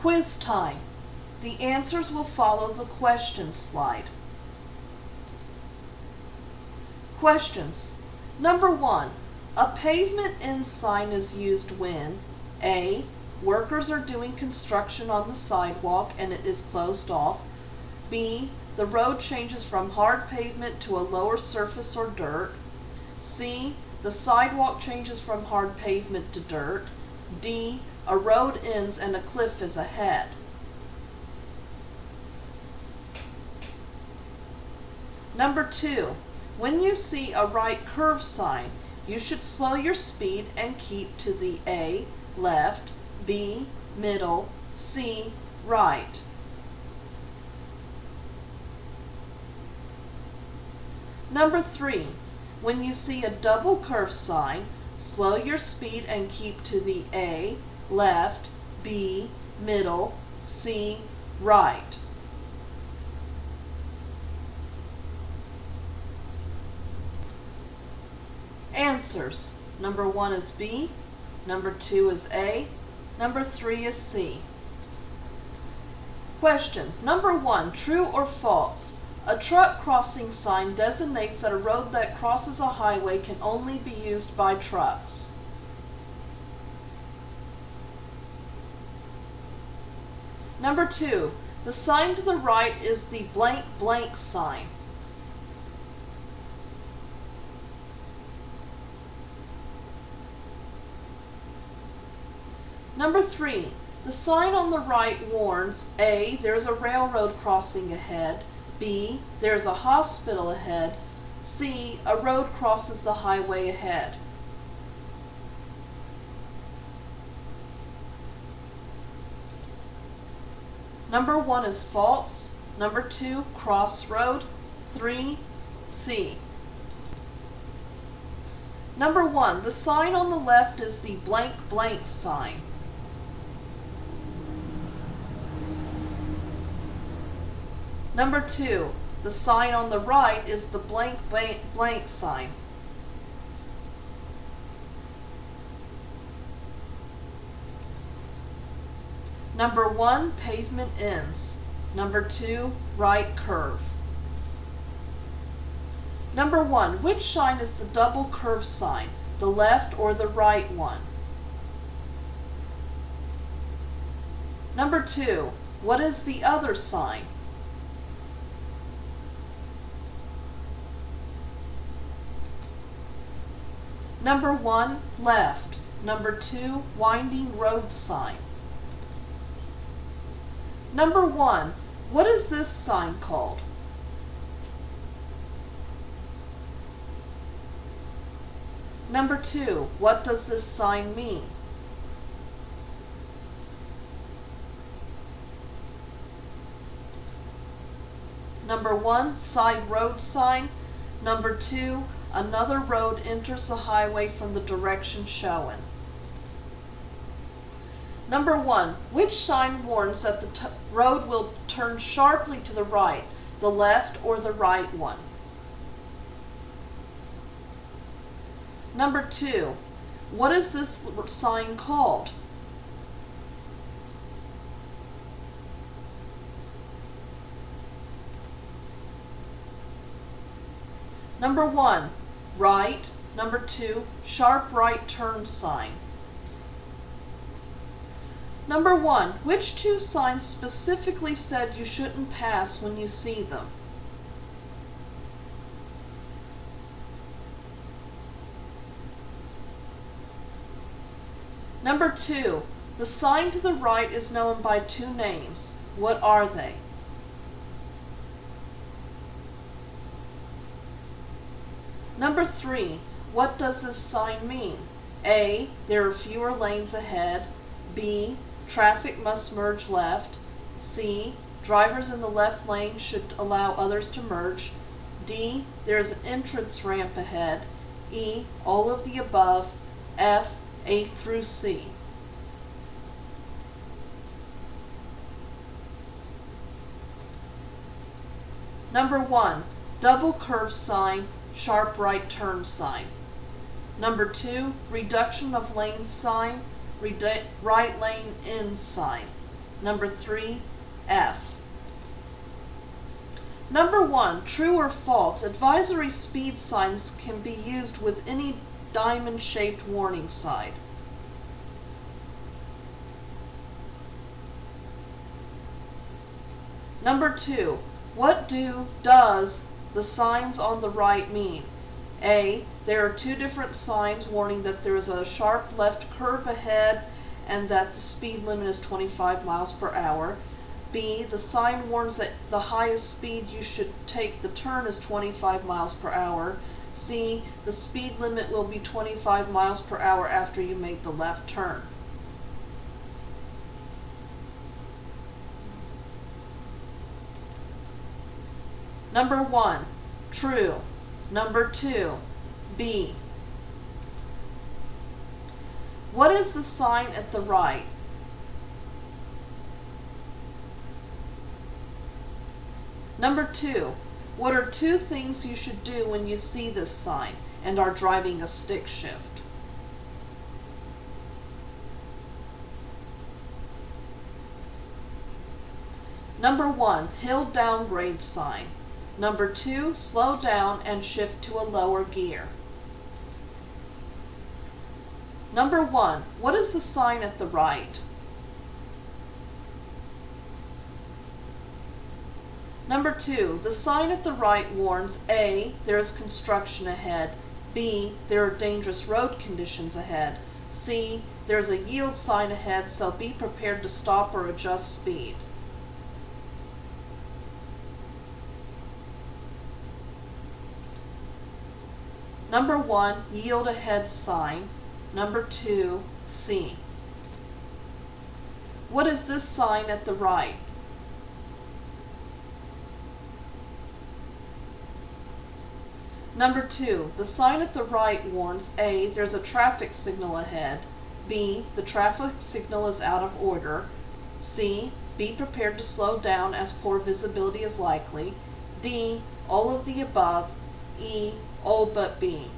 Quiz time. The answers will follow the question slide. Questions. Number 1. A pavement end sign is used when A. Workers are doing construction on the sidewalk and it is closed off. B. The road changes from hard pavement to a lower surface or dirt. C. The sidewalk changes from hard pavement to dirt. D. A road ends and a cliff is ahead. Number 2. When you see a right curve sign, you should slow your speed and keep to the A. Left, B. Middle, C. Right. Number 3. When you see a double curve sign, slow your speed and keep to the A. Left, B. Middle, C. Right. Answers. Number 1 is B, number 2 is A, number 3 is C. Questions. Number 1, true or false? A truck crossing sign designates that a road that crosses a highway can only be used by trucks. Number 2, the sign to the right is the blank blank sign. Number 3, the sign on the right warns A. There's a railroad crossing ahead, B. There's a hospital ahead, C. A road crosses the highway ahead. Number 1 is false, number 2, crossroad, 3, C. Number 1, the sign on the left is the blank blank sign. Number 2, the sign on the right is the blank blank blank sign. Number 1, pavement ends. Number 2, right curve. Number 1, which sign is the double curve sign, the left or the right one? Number 2, what is the other sign? Number 1, left. Number 2, winding road sign. Number 1, what is this sign called? Number 2, what does this sign mean? Number 1, side road sign. Number 2, another road enters the highway from the direction shown. Number 1, which sign warns that the road will turn sharply to the right, the left or the right one? Number 2, what is this sign called? Number 1, right. Number 2, sharp right turn sign. Number 1, which two signs specifically said you shouldn't pass when you see them? Number 2, the sign to the right is known by two names. What are they? Number 3, what does this sign mean? A, there are fewer lanes ahead. B, traffic must merge left. C, drivers in the left lane should allow others to merge. D, there is an entrance ramp ahead. E, all of the above. F, A through C. Number 1, double curve sign, sharp right turn sign. Number 2, reduction of lane sign, right lane end sign. Number 3, F. Number 1, true or false, advisory speed signs can be used with any diamond-shaped warning sign. Number 2, what does the signs on the right mean? A, there are two different signs warning that there is a sharp left curve ahead and that the speed limit is 25 miles per hour. B, the sign warns that the highest speed you should take the turn is 25 miles per hour. C, the speed limit will be 25 miles per hour after you make the left turn. Number 1, true. Number 2, B. What is the sign at the right? Number 2, what are two things you should do when you see this sign and are driving a stick shift? Number 1, hill downgrade sign. Number 2, slow down and shift to a lower gear. Number 1, what is the sign at the right? Number 2, the sign at the right warns A, there is construction ahead, B, there are dangerous road conditions ahead, C, there is a yield sign ahead, so be prepared to stop or adjust speed. Number 1, yield ahead sign. Number 2, C. What is this sign at the right? Number 2, the sign at the right warns A, there's a traffic signal ahead, B, the traffic signal is out of order, C, be prepared to slow down as poor visibility is likely, D, all of the above, E, all but B.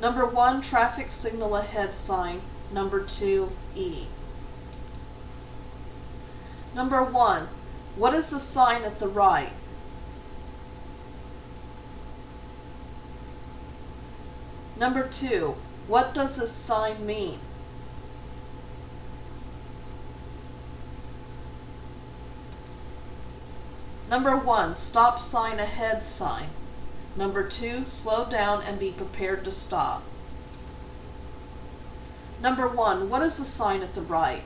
Number 1, traffic signal ahead sign. Number 2, E. Number 1, what is the sign at the right? Number 2, what does this sign mean? Number 1, stop sign ahead sign. Number 2, slow down and be prepared to stop. Number 1, what is the sign at the right?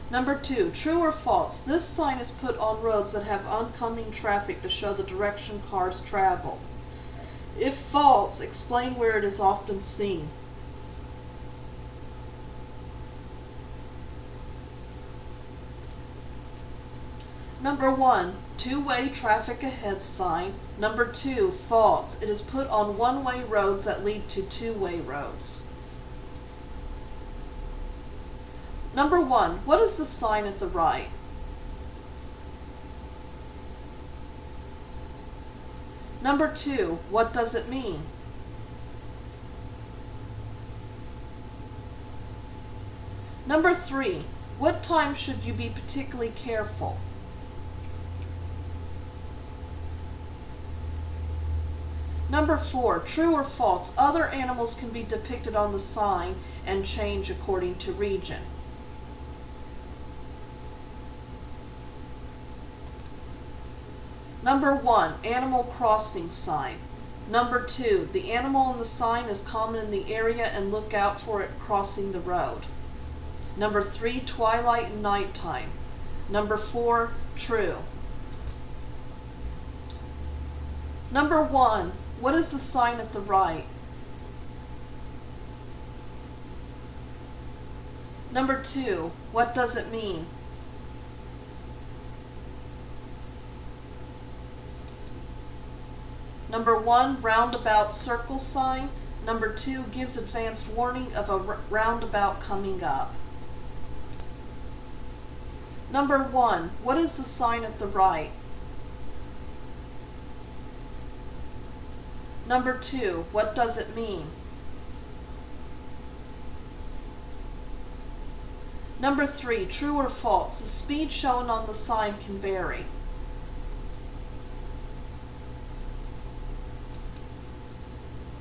Number 2, true or false, this sign is put on roads that have oncoming traffic to show the direction cars travel. If false, explain where it is often seen. Number 1, two-way traffic ahead sign. Number 2, false. It is put on one-way roads that lead to two-way roads. Number 1, what is the sign at the right? Number 2, what does it mean? Number 3, what time should you be particularly careful? Number 4, true or false, other animals can be depicted on the sign and change according to region. Number 1, animal crossing sign. Number 2, the animal on the sign is common in the area and look out for it crossing the road. Number 3, twilight and nighttime. Number 4, true. Number 1, what is the sign at the right? Number 2, what does it mean? Number 1, roundabout circle sign. Number 2, gives advanced warning of a roundabout coming up. Number 1, what is the sign at the right? Number 2, what does it mean? Number 3, true or false? The speed shown on the sign can vary.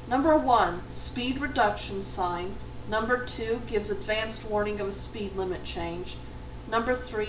Number 1, speed reduction sign. Number 2, gives advanced warning of a speed limit change. Number 3,